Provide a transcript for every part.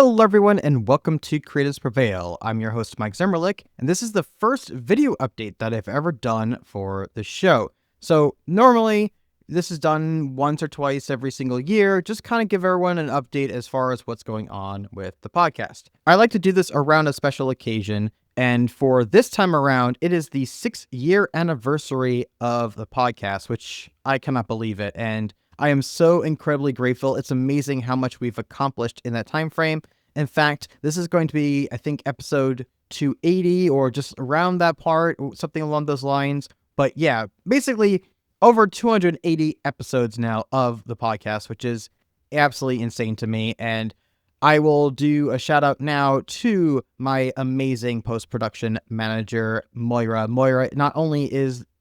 Hello everyone and welcome to Creatives Prevail. I'm your host Mike Zimmerlich, and this is the first video update that I've ever done for the show. So normally this is done once or twice every single year, just kind of give everyone an update as far as what's going on with the podcast. I like to do this around a special occasion, and for this time around, it is the 6-year anniversary of the podcast, which I cannot believe it, and I am so incredibly grateful. It's amazing how much we've accomplished in that time frame. In fact, this is going to be, I think, episode 280 or just around that part, something along those lines. But yeah, basically over 280 episodes now of the podcast, which is absolutely insane to me. And I will do a shout out now to my amazing post-production manager, Moira. Moira not only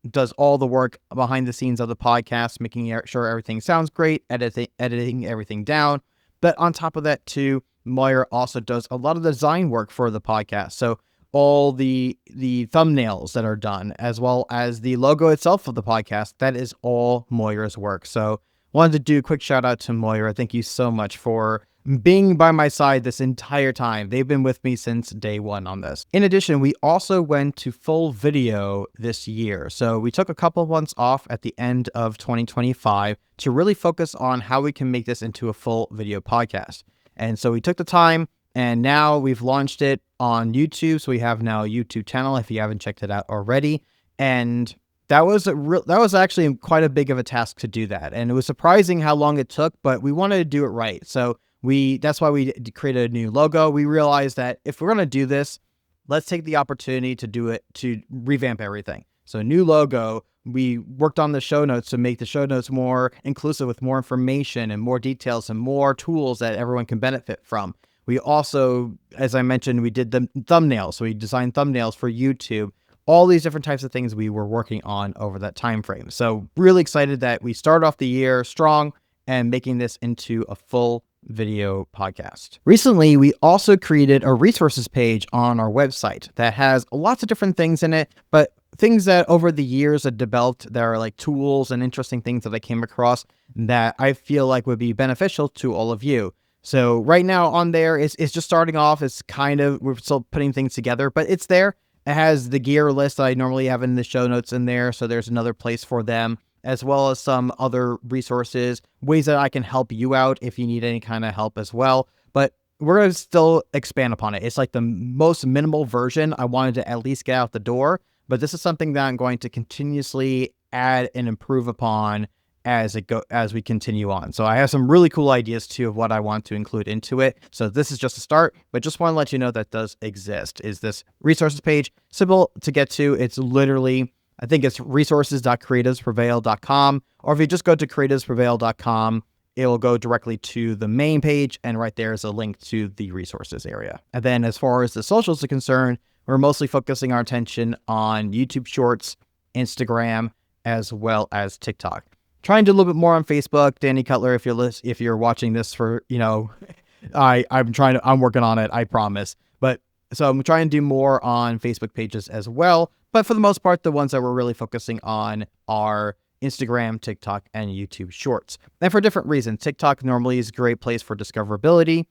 does all the work behind the scenes of the podcast, making sure everything sounds great, editing everything down. But on top of that too, Moira also does a lot of the design work for the podcast. So all the thumbnails that are done, as well as the logo itself of the podcast, that is all Moira's work. So wanted to do a quick shout out to Moira. Thank you so much for being by my side this entire time. They've been with me since day one on this. In addition, we also went to full video this year. So we took a couple of months off at the end of 2025 to really focus on how we can make this into a full video podcast. And so we took the time, and now we've launched it on YouTube. So we have now a YouTube channel if you haven't checked it out already. And that was actually quite a big of a task to do that. And it was surprising how long it took, but we wanted to do it right. So that's why we created a new logo. We realized that if we're going to do this, let's take the opportunity to do it, to revamp everything. So new logo, we worked on the show notes to make the show notes more inclusive with more information and more details and more tools that everyone can benefit from. We also, as I mentioned, we did the thumbnails. So we designed thumbnails for YouTube, all these different types of things we were working on over that time frame. So really excited that we started off the year strong and making this into a full video podcast. Recently, we also created a resources page on our website that has lots of different things in it, but things that over the years have developed that are like tools and interesting things that I came across that I feel like would be beneficial to all of you. So right now on there, it's just starting off. We're still putting things together, but it's there. It has the gear list that I normally have in the show notes in there. So there's another place for them, as well as some other resources, ways that I can help you out if you need any kind of help as well. But we're going to still expand upon it. It's like the most minimal version I wanted to at least get out the door. But this is something that I'm going to continuously add and improve upon as we continue on. So I have some really cool ideas too of what I want to include into it. So this is just a start, but just want to let you know that does exist. Is this resources page simple to get to? It's literally, I think it's resources.creativesprevail.com, or if you just go to creativesprevail.com, it will go directly to the main page, and right there is a link to the resources area. And then as far as the socials are concerned, we're mostly focusing our attention on YouTube Shorts, Instagram, as well as TikTok. Trying to do a little bit more on Facebook. Danny Cutler, if you're watching this for, I'm working on it, I promise. But so I'm trying to do more on Facebook pages as well. But for the most part, the ones that we're really focusing on are Instagram, TikTok, and YouTube Shorts. And for different reasons. TikTok normally is a great place for discoverability.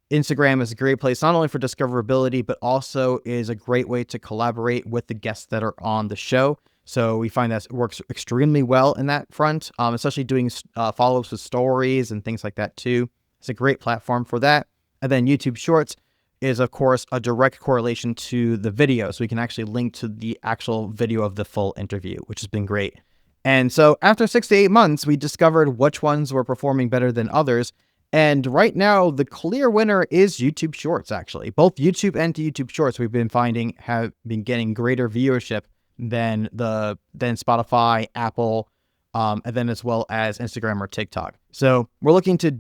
Instagram is a great place not only for discoverability, but also is a great way to collaborate with the guests that are on the show. So we find that it works extremely well in that front, especially doing follow-ups with stories and things like that too. It's a great platform for that. And then YouTube Shorts is, of course, a direct correlation to the video. So we can actually link to the actual video of the full interview, which has been great. And so after 6 to 8 months, we discovered which ones were performing better than others. And right now, the clear winner is YouTube Shorts, actually. Both YouTube and YouTube Shorts we've been finding have been getting greater viewership than Spotify, Apple, and then as well as Instagram or TikTok. So we're looking to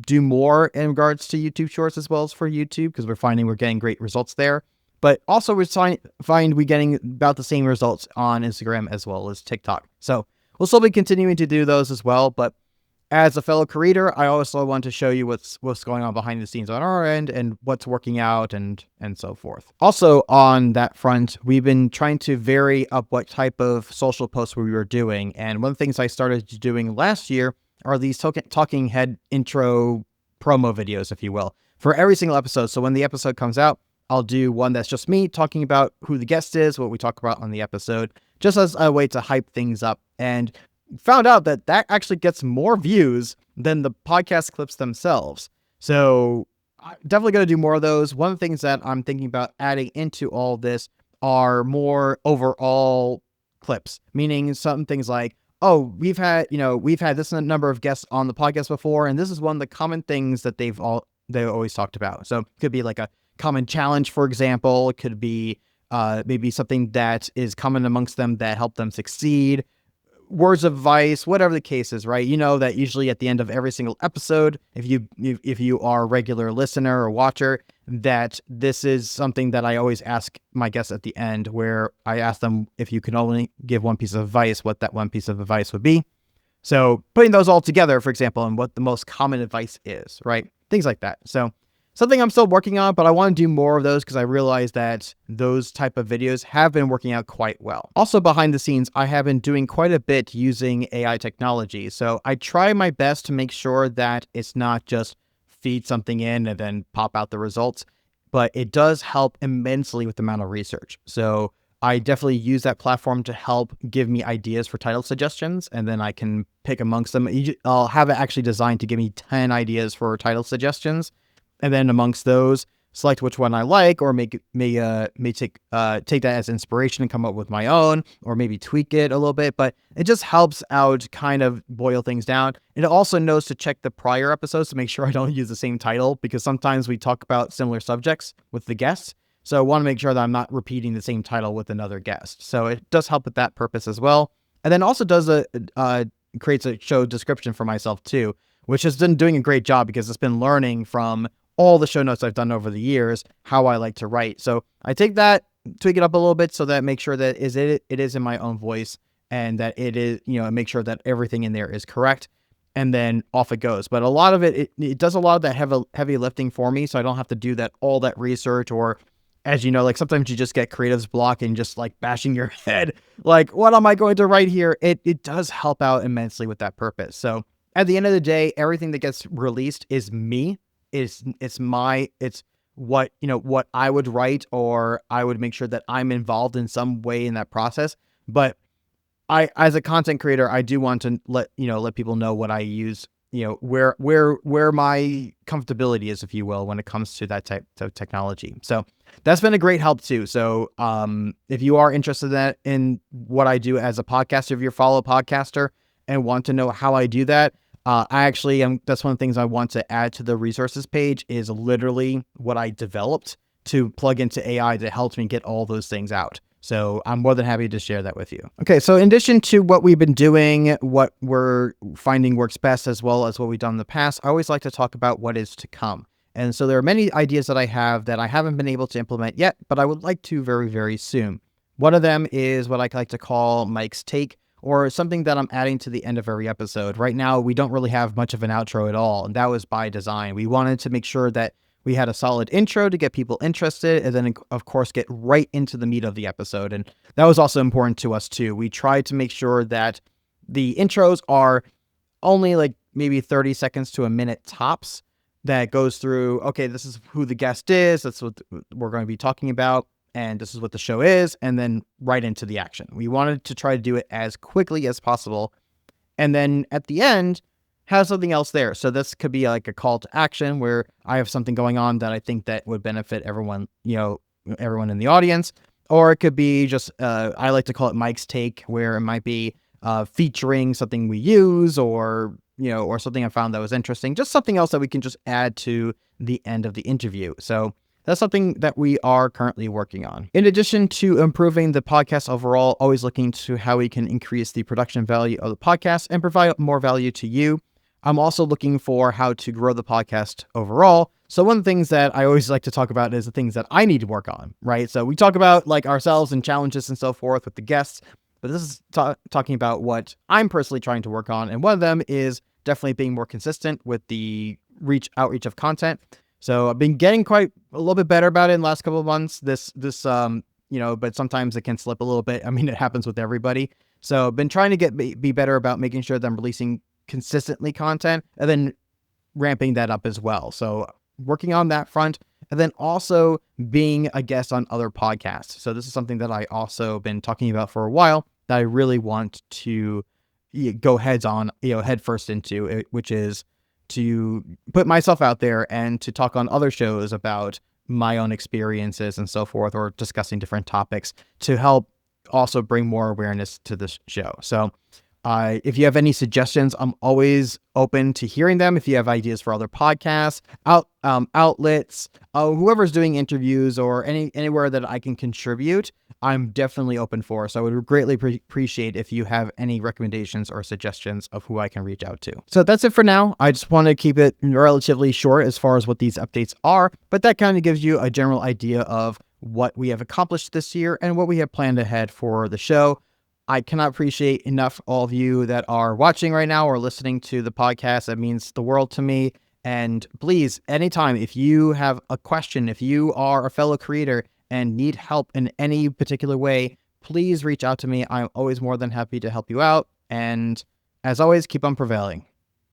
do more in regards to YouTube Shorts as well as for YouTube, because we're finding we're getting great results there. But also we're getting about the same results on Instagram as well as TikTok. So we'll still be continuing to do those as well, but as a fellow creator, I also want to show you what's going on behind the scenes on our end and what's working out and so forth. Also on that front, we've been trying to vary up what type of social posts we were doing. And one of the things I started doing last year are these talking head intro promo videos, if you will. for every single episode. So when the episode comes out, I'll do one that's just me talking about who the guest is, what we talk about on the episode, just as a way to hype things up. And found out that actually gets more views than the podcast clips themselves. So I'm definitely going to do more of those. One of the things that I'm thinking about adding into all this are more overall clips, meaning some things like, oh, we've had this number of guests on the podcast before, and this is one of the common things that they always talked about. So it could be like a common challenge, for example. It could be maybe something that is common amongst them that helped them succeed, words of advice, whatever the case is, right? You know that usually at the end of every single episode, if you are a regular listener or watcher, that this is something that I always ask my guests at the end, where I ask them if you can only give one piece of advice, what that one piece of advice would be. So putting those all together, for example, and what the most common advice is, right? Things like that. So something I'm still working on, but I want to do more of those because I realize that those type of videos have been working out quite well. Also behind the scenes, I have been doing quite a bit using AI technology. So I try my best to make sure that it's not just feed something in and then pop out the results, but it does help immensely with the amount of research. So I definitely use that platform to help give me ideas for title suggestions, and then I can pick amongst them. I'll have it actually designed to give me 10 ideas for title suggestions. And then amongst those, select which one I like, or may take that as inspiration and come up with my own, or maybe tweak it a little bit. But it just helps out kind of boil things down. And it also knows to check the prior episodes to make sure I don't use the same title, because sometimes we talk about similar subjects with the guests. So I want to make sure that I'm not repeating the same title with another guest. So it does help with that purpose as well. And then also does creates a show description for myself too, which has been doing a great job because it's been learning from all the show notes I've done over the years, how I like to write. So I take that, tweak it up a little bit so that make sure that it is in my own voice, and that it is, make sure that everything in there is correct, and then off it goes. But a lot of it does a lot of that heavy lifting for me, so I don't have to do all that research, or as you know, like sometimes you just get creative's block and just like bashing your head, like, what am I going to write here? It does help out immensely with that purpose. So at the end of the day, everything that gets released is me. It's what I would write, or I would make sure that I'm involved in some way in that process. But I, as a content creator, I do want to let people know what I use, where my comfortability is, if you will, when it comes to that type of technology. So that's been a great help too. So if you are interested in what I do as a podcaster, if you're a fellow podcaster and want to know how I do that, I actually that's one of the things I want to add to the resources page, is literally what I developed to plug into AI that helps me get all those things out. So I'm more than happy to share that with you. Okay, so in addition to what we've been doing, what we're finding works best, as well as what we've done in the past, I always like to talk about what is to come. And so there are many ideas that I have that I haven't been able to implement yet, but I would like to very, very soon. One of them is what I like to call Mike's Take, or something that I'm adding to the end of every episode. Right now, we don't really have much of an outro at all, and that was by design. We wanted to make sure that we had a solid intro to get people interested, and then, of course, get right into the meat of the episode. And that was also important to us, too. We tried to make sure that the intros are only like maybe 30 seconds to a minute tops, that goes through, okay, this is who the guest is, that's what we're going to be talking about, and this is what the show is, and then right into the action. We wanted to try to do it as quickly as possible, and then at the end, have something else there. So this could be like a call to action, where I have something going on that I think that would benefit everyone, everyone in the audience. Or it could be just, I like to call it Mike's Take, where it might be featuring something we use, or something I found that was interesting, just something else that we can just add to the end of the interview. So that's something that we are currently working on. In addition to improving the podcast overall, always looking to how we can increase the production value of the podcast and provide more value to you. I'm also looking for how to grow the podcast overall. So one of the things that I always like to talk about is the things that I need to work on, right? So we talk about like ourselves and challenges and so forth with the guests, but this is talking about what I'm personally trying to work on. And one of them is definitely being more consistent with the outreach of content. So I've been getting quite a little bit better about it in the last couple of months. But sometimes it can slip a little bit. I mean, it happens with everybody. So I've been trying to be better about making sure that I'm releasing consistently content, and then ramping that up as well. So working on that front, and then also being a guest on other podcasts. So this is something that I also been talking about for a while that I really want to go head first into, which is to put myself out there and to talk on other shows about my own experiences and so forth, or discussing different topics to help also bring more awareness to this show. So if you have any suggestions, I'm always open to hearing them. If you have ideas for other podcasts, outlets, whoever's doing interviews, or anywhere that I can contribute, I'm definitely open for. So I would greatly appreciate if you have any recommendations or suggestions of who I can reach out to. So that's it for now. I just want to keep it relatively short as far as what these updates are, but that kind of gives you a general idea of what we have accomplished this year and what we have planned ahead for the show. I cannot appreciate enough all of you that are watching right now or listening to the podcast. That means the world to me. And please, anytime, if you have a question, if you are a fellow creator and need help in any particular way, please reach out to me. I'm always more than happy to help you out. And as always, keep on prevailing.